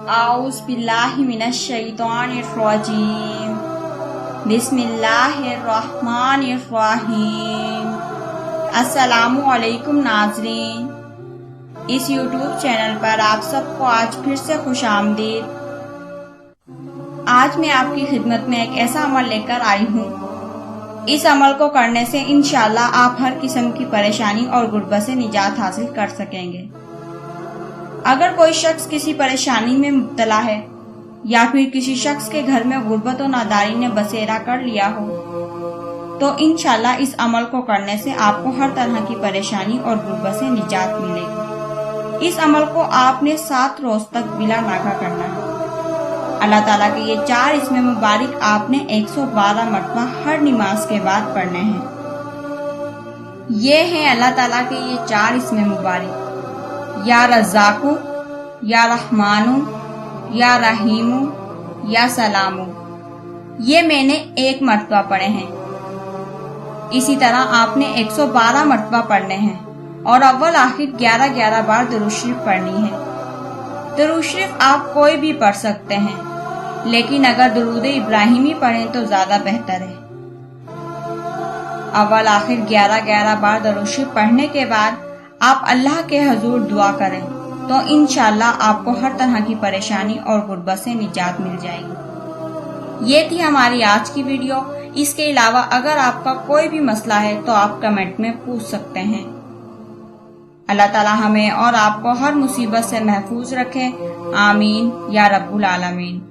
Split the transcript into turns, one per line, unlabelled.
आऊज़ बिल्लाहि मिनश शैतानिर रजीम। बिस्मिल्लाहिर रहमानिर रहीम। अस्सलामु अलैकुम नाज़रीन, इस YouTube चैनल पर आप सबको आज फिर से खुशामदीद। आज मैं आपकी खिदमत में एक ऐसा अमल लेकर आई हूँ, इस अमल को करने से इंशाअल्लाह आप हर किस्म की परेशानी और गुर्बत से निजात हासिल कर सकेंगे। अगर कोई शख्स किसी परेशानी में मुब्तला है या फिर किसी शख्स के घर में गुर्बत और नादारी ने बसेरा कर लिया हो, तो इंशाअल्लाह इस अमल को करने से आपको हर तरह की परेशानी और गुर्बत से निजात मिलेगी। इस अमल को आपने 7 रोज तक बिला नागा करना है। अल्लाह ताला के ये 4 इसमें मुबारक आपने 112 मरतबा हर नमाज के बाद पढ़ने हैं। ये हैं अल्लाह ताला के ये 4 इसमें मुबारक, या रज़्ज़ाक़ु, या रहमानु, या रहीमु, या सलामु। ये मैंने 1 मरतबा पढ़े हैं। इसी तरह आपने 112 मरतबा पढ़ने हैं और अव्वल आखिर 11-11 बार दुरूद शरीफ पढ़नी है। दुरूद शरीफ आप कोई भी पढ़ सकते हैं, लेकिन अगर दुरूद इब्राहिमी पढ़ें तो ज्यादा बेहतर है। अव्वल आखिर 11-11 बार दुरूद शरीफ पढ़ने के बाद आप अल्लाह के हुजूर दुआ करें तो इंशाअल्लाह आपको हर तरह की परेशानी और गुर्बत से निजात मिल जाएगी। ये थी हमारी आज की वीडियो। इसके अलावा अगर आपका कोई भी मसला है तो आप कमेंट में पूछ सकते हैं। अल्लाह ताला हमें और आपको हर मुसीबत से महफूज रखे। आमीन या रब्बुल आलमीन।